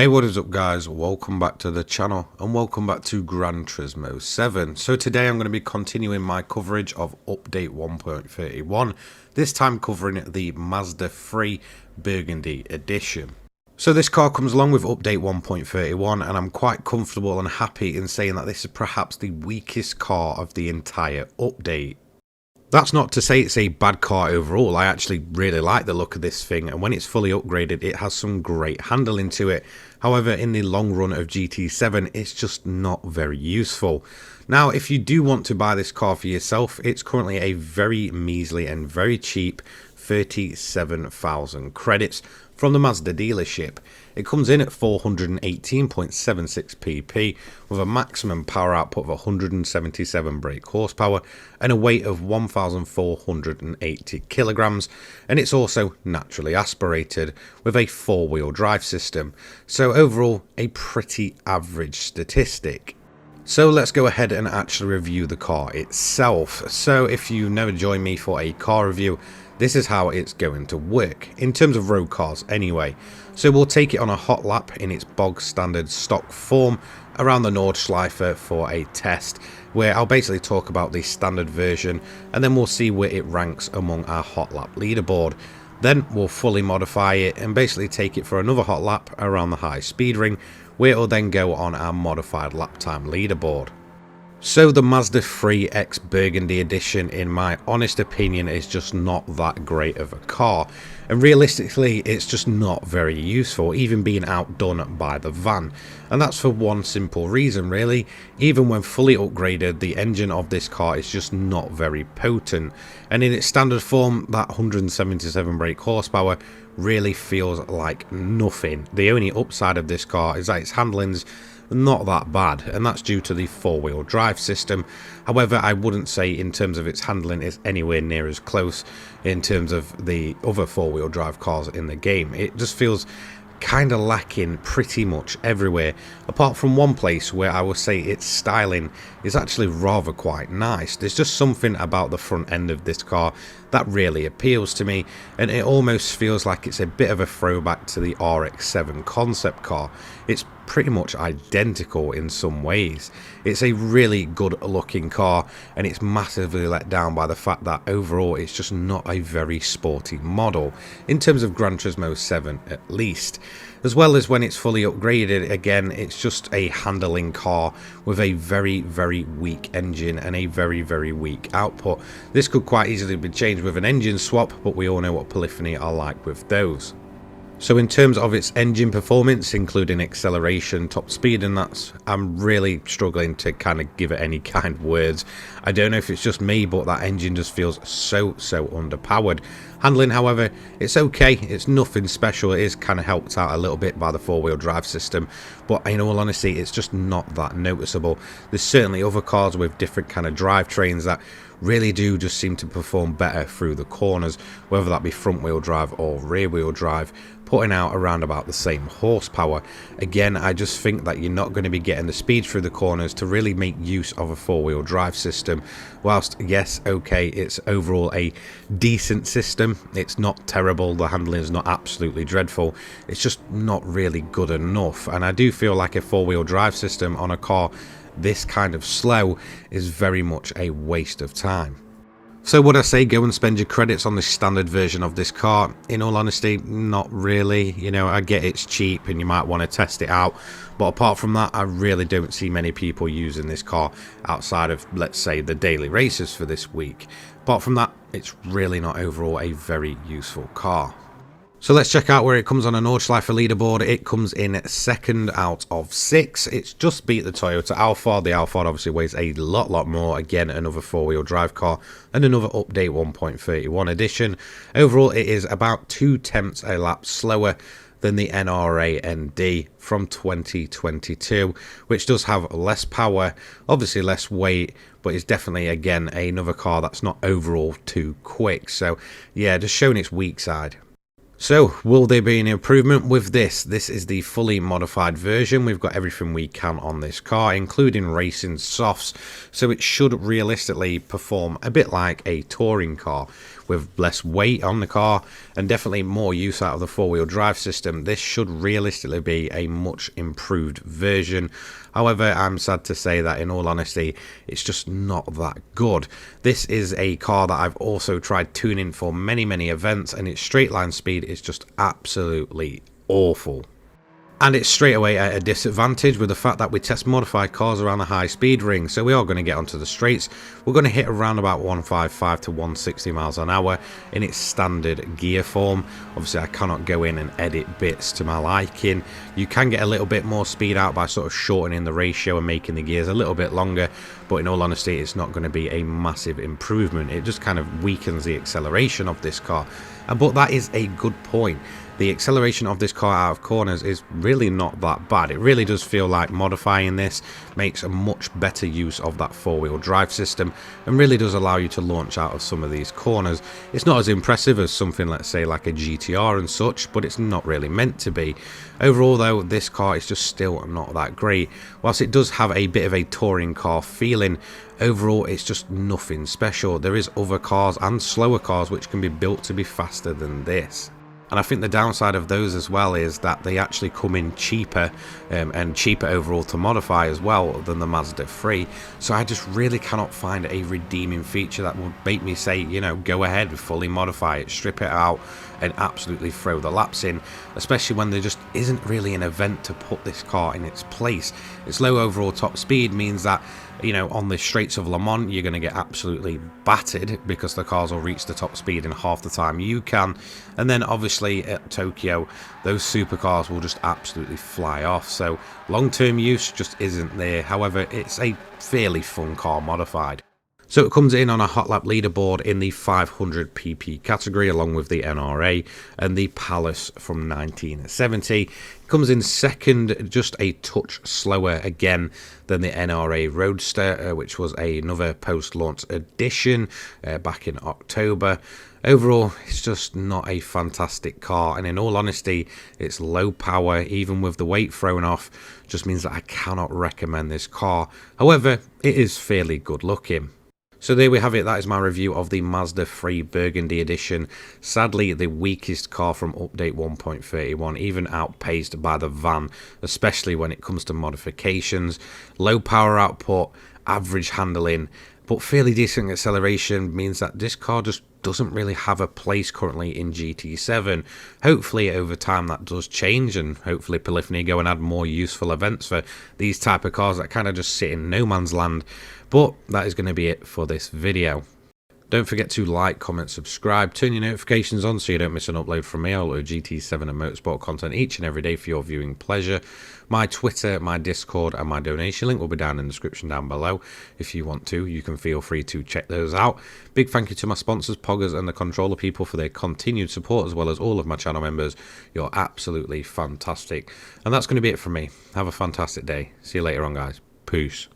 Hey, what is up guys, welcome back to the channel and welcome back to Gran Turismo 7. So today I'm going to be continuing my coverage of update 1.31, this time covering the Mazda 3 Burgundy edition. So this car comes along with update 1.31 and I'm quite comfortable and happy in saying that this is perhaps the weakest car of the entire update. That's not to say it's a bad car overall. I actually really like the look of this thing, and when it's fully upgraded it has some great handling to it. However, in the long run of GT7 it's just not very useful. Now if you do want to buy this car for yourself, it's currently a very measly and very cheap 37,000 credits from the Mazda dealership. It comes in at 418.76 pp with a maximum power output of 177 brake horsepower and a weight of 1,480 kilograms, and it's also naturally aspirated with a four-wheel drive system, so overall a pretty average statistic. So let's go ahead and actually review the car itself. So if you never joined me for a car review, this is how it's going to work, in terms of road cars anyway. So we'll take it on a hot lap in its bog standard stock form around the Nordschleife for a test, where I'll basically talk about the standard version and then we'll see where it ranks among our hot lap leaderboard. Then we'll fully modify it and basically take it for another hot lap around the high speed ring, where it will then go on our modified lap time leaderboard. So the Mazda 3 X Burgundy edition, in my honest opinion, is just not that great of a car, and realistically it's just not very useful, even being outdone by the van. And that's for one simple reason really: even when fully upgraded, the engine of this car is just not very potent, and in its standard form that 177 brake horsepower really feels like nothing. The only upside of this car is that its handling's not that bad, and that's due to the four-wheel drive system. However, I wouldn't say in terms of its handling it's anywhere near as close in terms of the other four-wheel drive cars in the game. It just feels kind of lacking pretty much everywhere, apart from one place where I would say its styling is actually rather quite nice. There's just something about the front end of this car that really appeals to me, and it almost feels like it's a bit of a throwback to the RX-7 concept car. It's pretty much identical in some ways. It's a really good looking car, and it's massively let down by the fact that overall it's just not a very sporty model, in terms of Gran Turismo 7 at least. As well as when it's fully upgraded, again it's just a handling car with a very weak engine and a very weak output. This could quite easily be changed with an engine swap, but we all know what polyphony are like with those. So in terms of its engine performance, including acceleration, top speed and that, I'm really struggling to kind of give it any kind of words. I don't know if it's just me, but that engine just feels so underpowered. Handling, however, it's okay, it's nothing special. It is kind of helped out a little bit by the four-wheel drive system, but in all honesty it's just not that noticeable. There's certainly other cars with different kind of drivetrains that really do just seem to perform better through the corners, whether that be front wheel drive or rear wheel drive, putting out around about the same horsepower. Again, I just think that you're not going to be getting the speed through the corners to really make use of a four-wheel drive system. Whilst yes, okay, it's overall a decent system, it's not terrible, the handling is not absolutely dreadful, it's just not really good enough. And I do feel like a four-wheel drive system on a car this kind of slow is very much a waste of time. So would I say go and spend your credits on the standard version of this car? In all honesty, not really. You know, I get it's cheap and you might want to test it out, but apart from that I really don't see many people using this car outside of, let's say, the daily races for this week. Apart from that, it's really not overall a very useful car. So let's check out where it comes on a Nordschleife leaderboard. It comes in second out of 6. It's just beat the Toyota Alphard. The Alphard obviously weighs a lot more. Again, another four-wheel drive car and another update 1.31 edition. Overall, it is about 2/10 a lap slower than the NRA ND from 2022, which does have less power, obviously less weight, but is definitely, again, another car that's not overall too quick. So yeah, just showing its weak side. So, will there be an improvement with this? This is the fully modified version. We've got everything we can on this car, including racing softs, so it should realistically perform a bit like a touring car, with less weight on the car and definitely more use out of the four-wheel drive system. This should realistically be a much improved version. However, I'm sad to say that in all honesty, it's just not that good. This is a car that I've also tried tuning for many events, and its straight line speed is just absolutely awful. And it's straight away at a disadvantage with the fact that we test modified cars around the high speed ring, so we are going to get onto the straights. We're going to hit around about 155 to 160 miles an hour in its standard gear form. Obviously I cannot go in and edit bits to my liking. You can get a little bit more speed out by sort of shortening the ratio and making the gears a little bit longer, but in all honesty it's not going to be a massive improvement. It just kind of weakens the acceleration of this car, but that is a good point. The acceleration of this car out of corners is really not that bad. It really does feel like modifying this makes a much better use of that four-wheel drive system and really does allow you to launch out of some of these corners. It's not as impressive as something, let's say, like a GTR and such, but it's not really meant to be. Overall though, this car is just still not that great. Whilst it does have a bit of a touring car feeling, overall it's just nothing special. There is other cars and slower cars which can be built to be faster than this. And I think the downside of those as well is that they actually come in cheaper and cheaper overall to modify as well than the Mazda 3. So I just really cannot find a redeeming feature that would make me say, you know, go ahead, fully modify it, strip it out and absolutely throw the laps in, especially when there just isn't really an event to put this car in its place. Its low overall top speed means that, you know, on the straights of Le Mans you're going to get absolutely battered because the cars will reach the top speed in half the time you can, and then obviously at Tokyo those supercars will just absolutely fly off. So long-term use just isn't there. However, it's a fairly fun car modified. So it comes in on a hot lap leaderboard in the 500 pp category along with the NRA and the Palace from 1970. It comes in second, just a touch slower again than the NRA Roadster, which was another post-launch edition back in October. Overall, it's just not a fantastic car, and in all honesty, it's low power, even with the weight thrown off, just means that I cannot recommend this car. However, it is fairly good looking. So there we have it. That is my review of the Mazda 3 Burgundy Edition. Sadly, the weakest car from update 1.31, even outpaced by the van, especially when it comes to modifications. Low power output, average handling, but fairly decent acceleration means that this car just doesn't really have a place currently in GT7. Hopefully over time that does change, and hopefully Polyphony go and add more useful events for these type of cars that kind of just sit in no man's land. But that is going to be it for this video. Don't forget to like, comment, subscribe, turn your notifications on so you don't miss an upload from me. I'll upload GT7 and motorsport content each and every day for your viewing pleasure. My Twitter, my Discord and my donation link will be down in the description down below. If you want to, you can feel free to check those out. Big thank you to my sponsors, Poggers and the Controller people, for their continued support, as well as all of my channel members. You're absolutely fantastic. And that's going to be it from me. Have a fantastic day. See you later on, guys. Peace.